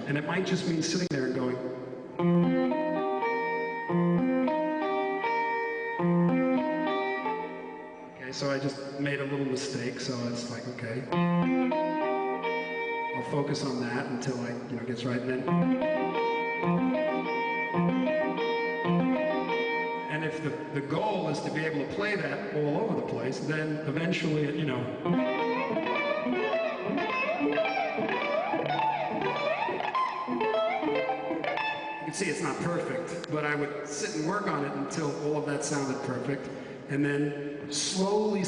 And it might just mean sitting there and going. Okay, so I just made a little mistake, so it's like, okay. I'll focus on that until I, gets right, and then. And if the goal is to be able to play that all over the place, then eventually, you can see it's not perfect, but I would sit and work on it until all of that sounded perfect, and then slowly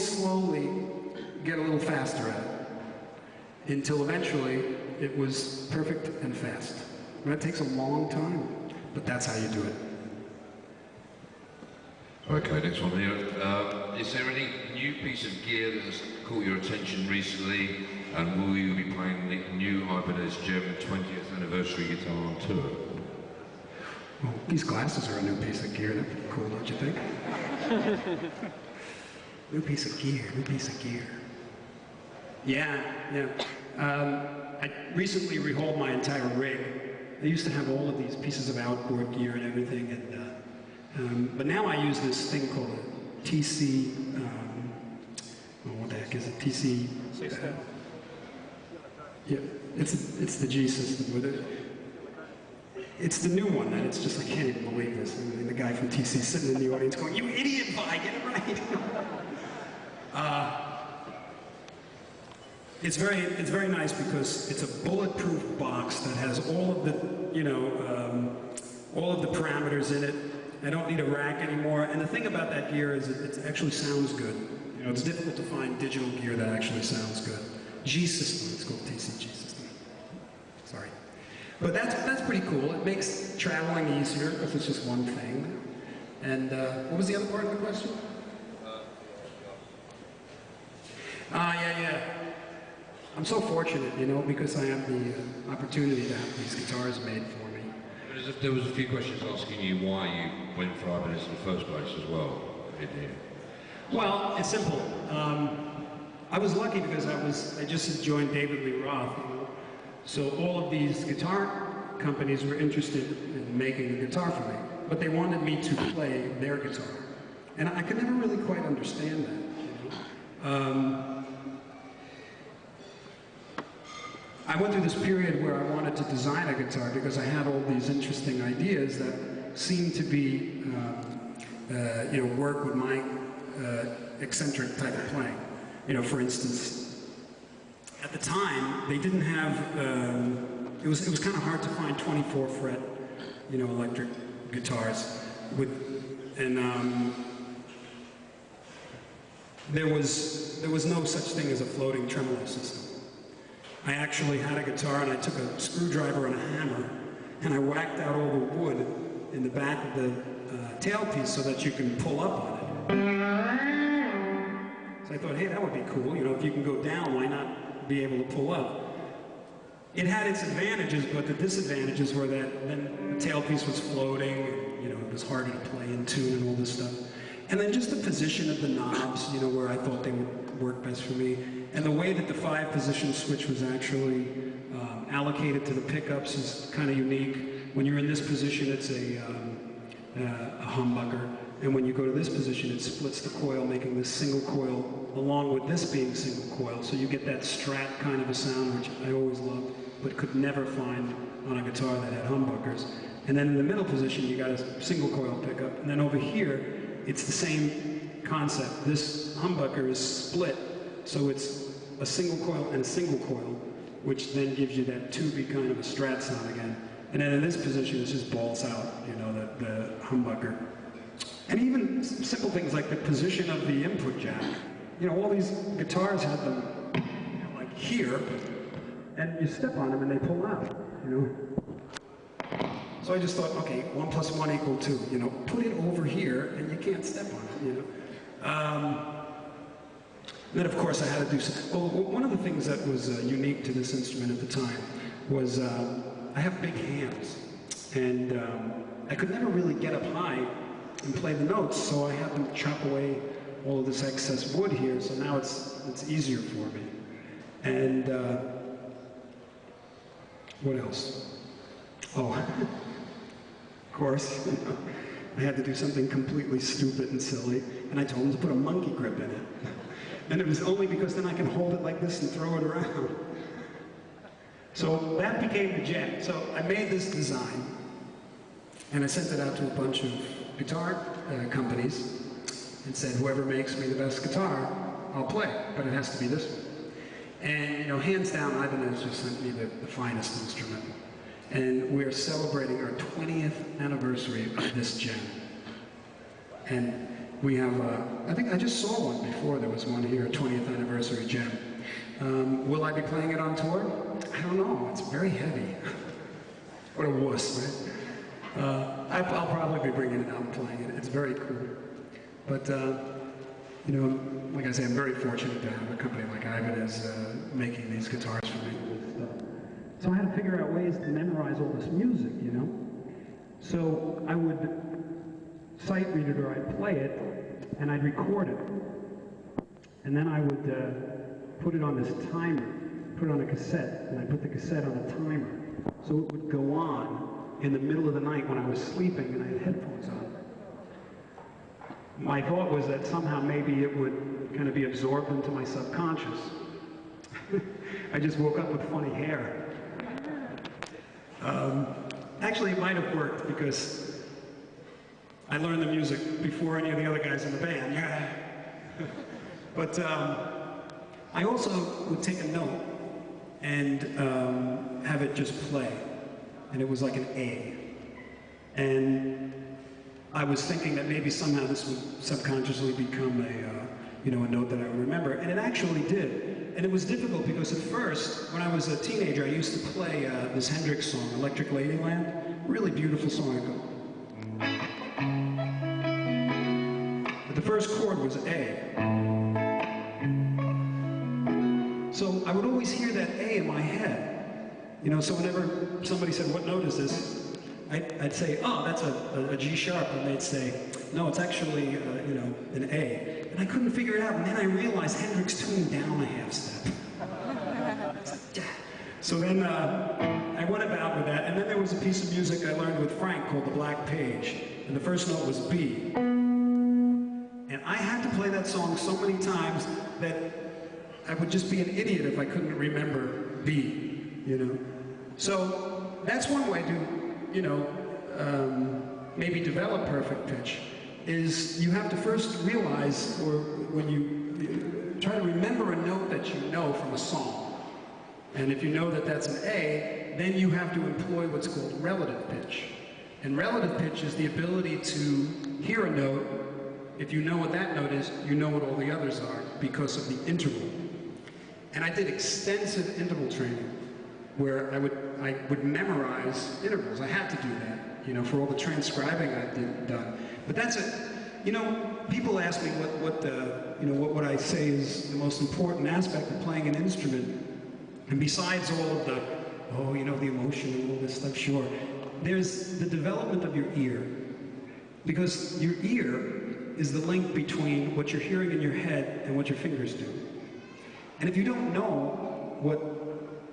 get a little faster at it, until eventually it was perfect and fast. And that takes a long time, but that's how you do it. Okay, next one here. Is there any new piece of gear that has caught your attention recently, and will you be playing the new Ibanez Gem 20th anniversary guitar on tour? Well, these glasses are a new piece of gear. They're pretty cool, don't you think? New piece of gear. Yeah. I recently rehauled my entire rig. I used to have all of these pieces of outboard gear and everything, but now I use this thing called a TC, what the heck is it? TC? Yeah, it's the G system with it. It's the new one, and it's just, I can't even believe this. And the guy from TC sitting in the audience going, "You idiot, Vi, get it right." It's very nice because it's a bulletproof box that has all of the, all of the parameters in it. I don't need a rack anymore. And the thing about that gear is it actually sounds good. It's difficult to find digital gear that actually sounds good. G system, it's called TCG system. Sorry. But that's pretty cool. It makes traveling easier if it's just one thing. And what was the other part of the question? Yeah. I'm so fortunate, because I have the opportunity to have these guitars made for me. There was a few questions asking you why you went for Ibanez in the first place as well. Well, it's simple. I was lucky because I just had joined David Lee Roth, so all of these guitar companies were interested in making a guitar for me, but they wanted me to play their guitar, and I could never really quite understand that. I went through this period where I wanted to design a guitar because I had all these interesting ideas that seemed to be, work with my eccentric type of playing. For instance, at the time, they didn't have, it was kind of hard to find 24 fret, electric guitars there was no such thing as a floating tremolo system. I actually had a guitar and I took a screwdriver and a hammer and I whacked out all the wood in the back of the tailpiece so that you can pull up on it. So I thought, hey, that would be cool. If you can go down, why not be able to pull up? It had its advantages, but the disadvantages were that then the tailpiece was floating, it was harder to play in tune and all this stuff. And then just the position of the knobs, where I thought they would work best for me. And the way that the 5-position switch was actually allocated to the pickups is kind of unique. When you're in this position, it's a humbucker. And when you go to this position, it splits the coil, making this single coil, along with this being single coil. So you get that Strat kind of a sound, which I always loved, but could never find on a guitar that had humbuckers. And then in the middle position, you got a single coil pickup. And then over here, it's the same concept. This humbucker is split, so it's a single coil and a single coil, which then gives you that tubey kind of a Strat sound again. And then in this position, it's just balls out, the humbucker. And even simple things like the position of the input jack. All these guitars have them like here, and you step on them and they pull out, So I just thought, okay, 1 + 1 = 2, put it over here and you can't step on it, Then, of course, I had to do some. Well, one of the things that was unique to this instrument at the time was I have big hands, and I could never really get up high and play the notes, so I had to chop away all of this excess wood here, so now it's easier for me. And what else? Oh, of course. I had to do something completely stupid and silly, and I told him to put a monkey grip in it. And it was only because then I can hold it like this and throw it around. So that became the jam. So I made this design, and I sent it out to a bunch of guitar companies and said, whoever makes me the best guitar, I'll play, but it has to be this one. And, you know, hands down, Ibanez just sent me the finest instrument. And we're celebrating our 20th anniversary of this jam. And we have, I think I just saw one before, there was one here, 20th anniversary jam. Will I be playing it on tour? I don't know, it's very heavy. What a wuss, right? I'll probably be bringing it out and playing it. It's very cool. But, you know, like I say, I'm very fortunate to have a company like Ibanez making these guitars for me. So I had to figure out ways to memorize all this music, you know? So I would sight read it or I'd play it, and I'd record it. And then I would put it on this timer, put it on a cassette, and I'd put the cassette on a timer. So it would go on in the middle of the night when I was sleeping and I had headphones on. My thought was that somehow maybe it would kind of be absorbed into my subconscious. I just woke up with funny hair. Actually, it might have worked because I learned the music before any of the other guys in the band. Yeah. But I also would take a note and have it just play. And it was like an A. And I was thinking that maybe somehow this would subconsciously become a note that I would remember, and it actually did. And it was difficult because at first, when I was a teenager, I used to play this Hendrix song, Electric Ladyland. Really beautiful song. But the first chord was A. So I would always hear that A in my head. You know, so whenever somebody said, what note is this? I'd say, oh, that's a G sharp, and they'd say, no, it's actually, an A. And I couldn't figure it out, and then I realized Hendrix tuned down a half step. So then I went about with that, and then there was a piece of music I learned with Frank called The Black Page, and the first note was B. And I had to play that song so many times that I would just be an idiot if I couldn't remember B, you know. So that's one way to maybe develop perfect pitch, is you have to first realize, or when you try to remember a note that you know from a song. And if you know that that's an A, then you have to employ what's called relative pitch. And relative pitch is the ability to hear a note. If you know what that note is, you know what all the others are because of the interval. And I did extensive interval training where I would memorize intervals. I had to do that, you know, for all the transcribing I've done. But that's it. You know, people ask me what I say is the most important aspect of playing an instrument. And besides all of the, the emotion and all this stuff, sure, there's the development of your ear. Because your ear is the link between what you're hearing in your head and what your fingers do. And if you don't know what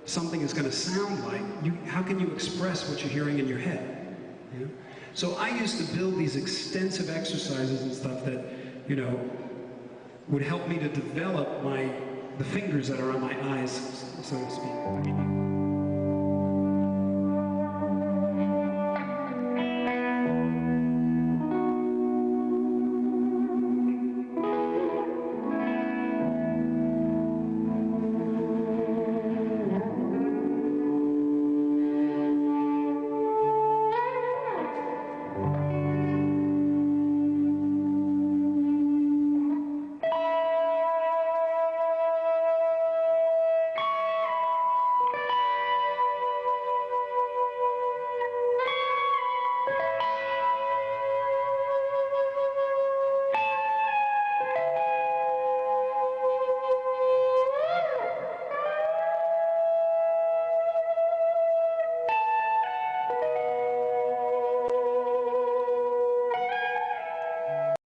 something is going to sound like, how can you express what you're hearing in your head? You know? So I used to build these extensive exercises and stuff that, would help me to develop the fingers that are on my eyes, so to speak.